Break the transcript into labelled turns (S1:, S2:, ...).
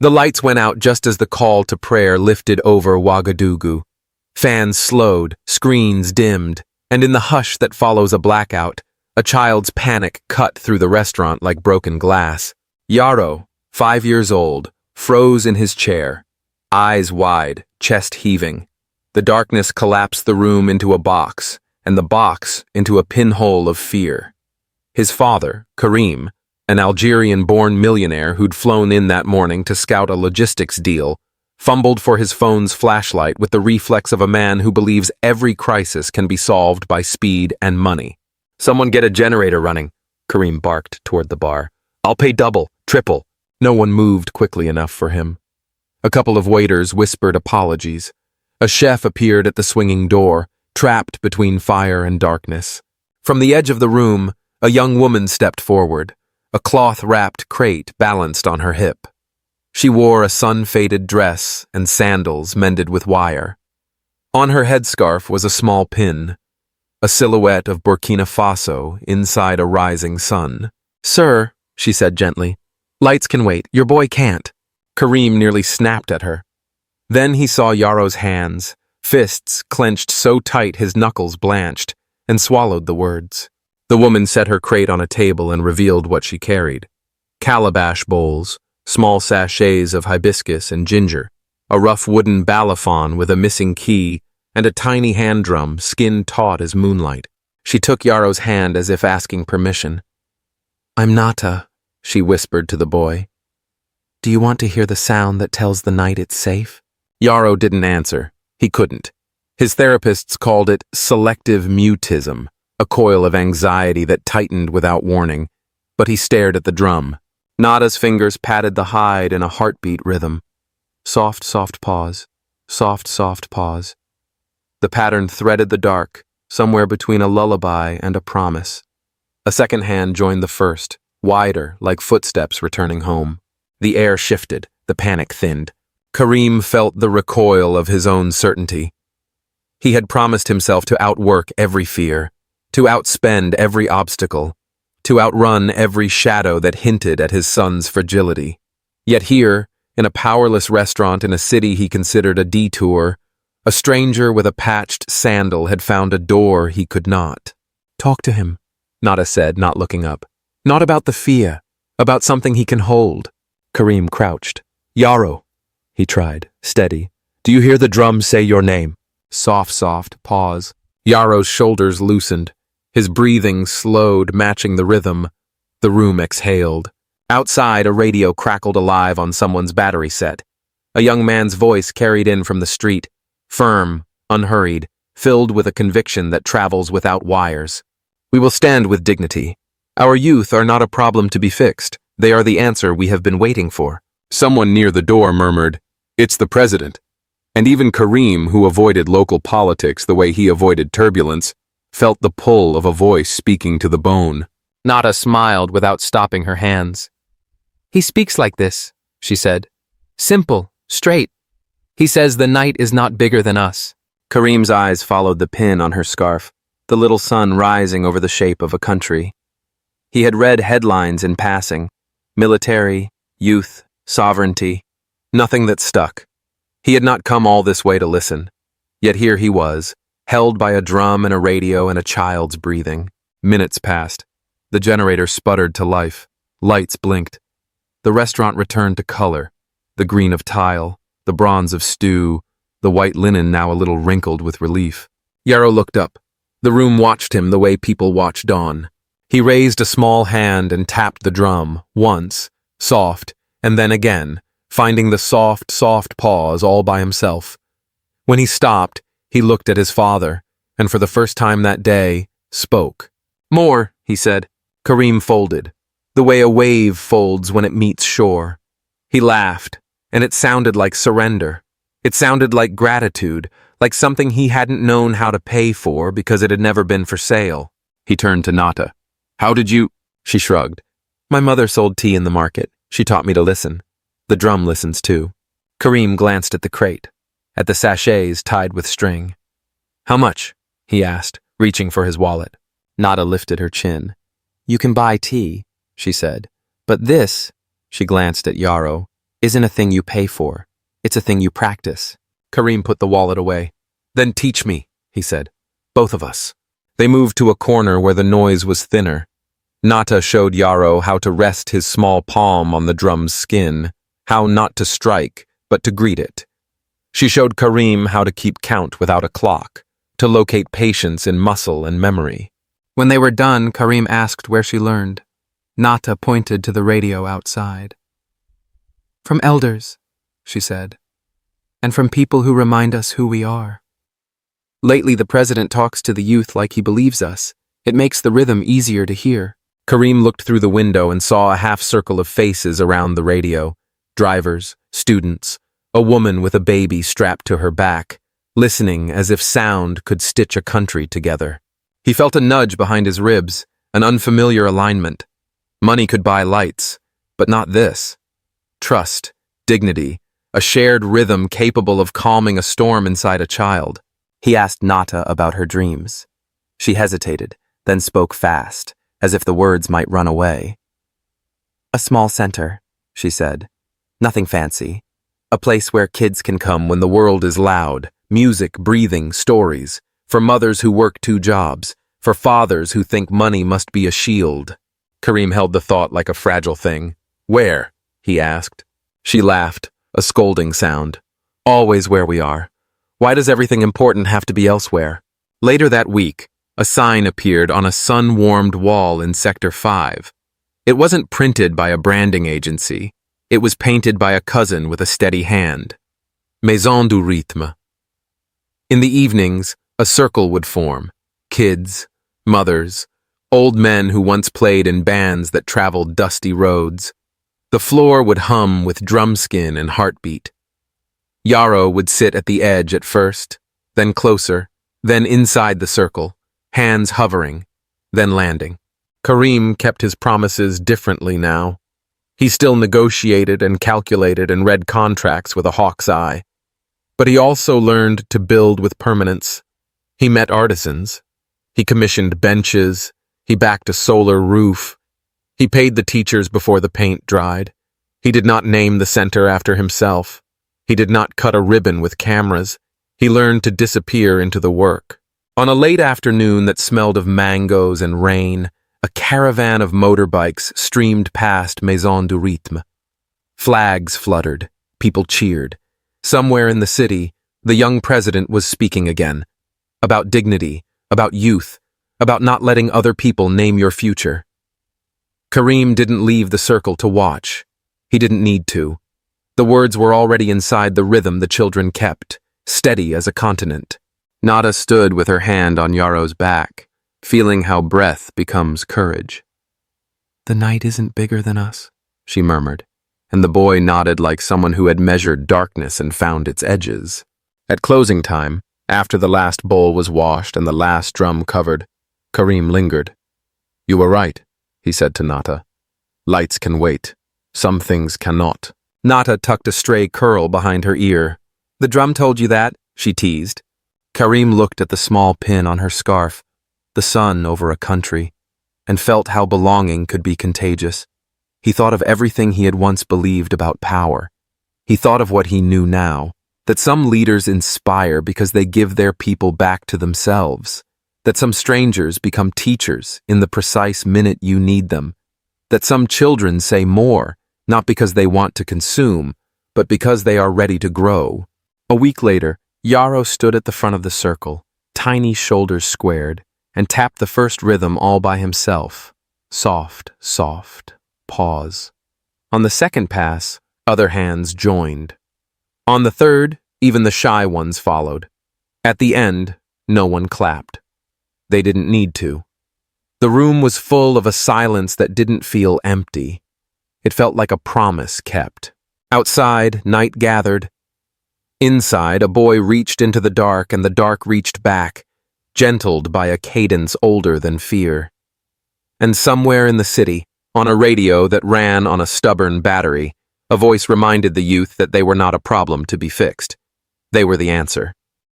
S1: The lights went out just as the call to prayer lifted over Ouagadougou. Fans slowed, screens dimmed, and in the hush that follows a blackout, a child's panic cut through the restaurant like broken glass. Yaro, 5 years old, froze in his chair, eyes wide, chest heaving. The darkness collapsed the room into a box, and the box into a pinhole of fear. His father, Karim, an Algerian-born millionaire who'd flown in that morning to scout a logistics deal, fumbled for his phone's flashlight with the reflex of a man who believes every crisis can be solved by speed and money. "Someone get a generator running," Karim barked toward the bar. "I'll pay double, triple." No one moved quickly enough for him. A couple of waiters whispered apologies. A chef appeared at the swinging door, trapped between fire and darkness. From the edge of the room, a young woman stepped forward, a cloth-wrapped crate balanced on her hip. She wore a sun-faded dress and sandals mended with wire. On her headscarf was a small pin, a silhouette of Burkina Faso inside a rising sun. "Sir," she said gently, "lights can wait. Your boy can't." Karim nearly snapped at her. Then he saw Yaro's hands, fists clenched so tight his knuckles blanched, and swallowed the words. The woman set her crate on a table and revealed what she carried. Calabash bowls, small sachets of hibiscus and ginger, a rough wooden balafon with a missing key, and a tiny hand drum skin taut as moonlight. She took Yaro's hand as if asking permission. "I'm Nata," she whispered to the boy. "Do you want to hear the sound that tells the night it's safe?" Yaro didn't answer. He couldn't. His therapists called it selective mutism, a coil of anxiety that tightened without warning. But he stared at the drum. Nada's fingers patted the hide in a heartbeat rhythm. Soft, soft pause. Soft, soft pause. The pattern threaded the dark, somewhere between a lullaby and a promise. A second hand joined the first, wider, like footsteps returning home. The air shifted, the panic thinned. Karim felt the recoil of his own certainty. He had promised himself to outwork every fear, to outspend every obstacle, to outrun every shadow that hinted at his son's fragility. Yet here, in a powerless restaurant in a city he considered a detour, a stranger with a patched sandal had found a door he could not. "Talk to him," Nada said, not looking up. "Not about the fear, about something he can hold." Karim crouched. "Yaro," he tried, steady. "Do you hear the drum say your name?" Soft, soft, pause. Yaro's shoulders loosened. His breathing slowed, matching the rhythm. The room exhaled. Outside, a radio crackled alive on someone's battery set. A young man's voice carried in from the street, firm, unhurried, filled with a conviction that travels without wires. "We will stand with dignity. Our youth are not a problem to be fixed. They are the answer we have been waiting for." Someone near the door murmured, "It's the president." And even Karim, who avoided local politics the way he avoided turbulence, felt the pull of a voice speaking to the bone. Nada smiled without stopping her hands. "He speaks like this," she said. "Simple, straight. He says the night is not bigger than us." Karim's eyes followed the pin on her scarf, the little sun rising over the shape of a country. He had read headlines in passing: military, youth, sovereignty. Nothing that stuck. He had not come all this way to listen. Yet here he was, held by a drum and a radio and a child's breathing. Minutes passed. The generator sputtered to life. Lights blinked. The restaurant returned to color, the green of tile, the bronze of stew, the white linen now a little wrinkled with relief. Yaro looked up. The room watched him the way people watch dawn. He raised a small hand and tapped the drum, once, soft, and then again, finding the soft, soft pause all by himself. When he stopped, he looked at his father, and for the first time that day, spoke. "More," he said. Karim folded, the way a wave folds when it meets shore. He laughed, and it sounded like surrender. It sounded like gratitude, like something he hadn't known how to pay for because it had never been for sale. He turned to Nata. "How did you—" She shrugged. "My mother sold tea in the market. She taught me to listen. The drum listens too." Karim glanced at the crate, at the sachets tied with string. "How much?" he asked, reaching for his wallet. Nada lifted her chin. "You can buy tea," she said. "But this," she glanced at Yaro, isn't a thing you pay for. It's a thing you practice. Karim put the wallet away. Then teach me, he said. Both of us. They moved to a corner where the noise was thinner. Nata showed Yarrow how to rest his small palm on the drum's skin, how not to strike, but to greet it. She showed Karim how to keep count without a clock, to locate patience in muscle and memory. When they were done, Karim asked where she learned. Nata pointed to the radio outside. From elders, she said, and from people who remind us who we are. Lately, the president talks to the youth like he believes us. It makes the rhythm easier to hear. Karim looked through the window and saw a half-circle of faces around the radio. Drivers, students, a woman with a baby strapped to her back, listening as if sound could stitch a country together. He felt a nudge behind his ribs, an unfamiliar alignment. Money could buy lights, but not this. Trust, dignity, a shared rhythm capable of calming a storm inside a child. He asked Nata about her dreams. She hesitated, then spoke fast, as if the words might run away. A small center, she said. Nothing fancy. A place where kids can come when the world is loud, music, breathing, stories, for mothers who work 2 jobs, for fathers who think money must be a shield. Karim held the thought like a fragile thing. Where? He asked. She laughed, a scolding sound. Always where we are. Why does everything important have to be elsewhere? Later that week, a sign appeared on a sun-warmed wall in Sector 5. It wasn't printed by a branding agency. It was painted by a cousin with a steady hand. Maison du Rythme. In the evenings, a circle would form. Kids, mothers, old men who once played in bands that traveled dusty roads. The floor would hum with drumskin and heartbeat. Yarrow would sit at the edge at first, then closer, then inside the circle, hands hovering, then landing. Karim kept his promises differently now. He still negotiated and calculated and read contracts with a hawk's eye. But he also learned to build with permanence. He met artisans. He commissioned benches. He backed a solar roof. He paid the teachers before the paint dried. He did not name the center after himself. He did not cut a ribbon with cameras. He learned to disappear into the work. On a late afternoon that smelled of mangoes and rain, a caravan of motorbikes streamed past Maison du Rythme. Flags fluttered. People cheered. Somewhere in the city, the young president was speaking again. About dignity, about youth, about not letting other people name your future. Karim didn't leave the circle to watch. He didn't need to. The words were already inside the rhythm the children kept, steady as a continent. Nada stood with her hand on Yarrow's back, feeling how breath becomes courage. The night isn't bigger than us, she murmured, and the boy nodded like someone who had measured darkness and found its edges. At closing time, after the last bowl was washed and the last drum covered, Karim lingered. You were right, he said to Nata. Lights can wait. Some things cannot. Nata tucked a stray curl behind her ear. The drum told you that, she teased. Karim looked at the small pin on her scarf, the sun over a country, and felt how belonging could be contagious. He thought of everything he had once believed about power. He thought of what he knew now, that some leaders inspire because they give their people back to themselves, that some strangers become teachers in the precise minute you need them, that some children say more, not because they want to consume, but because they are ready to grow. A week later, Yarrow stood at the front of the circle, tiny shoulders squared, and tapped the first rhythm all by himself. Soft, soft, pause. On the second pass, other hands joined. On the third, even the shy ones followed. At the end, no one clapped. They didn't need to. The room was full of a silence that didn't feel empty. It felt like a promise kept. Outside, night gathered. Inside, a boy reached into the dark and the dark reached back, gentled by a cadence older than fear. And somewhere in the city, on a radio that ran on a stubborn battery, a voice reminded the youth that they were not a problem to be fixed. They were the answer.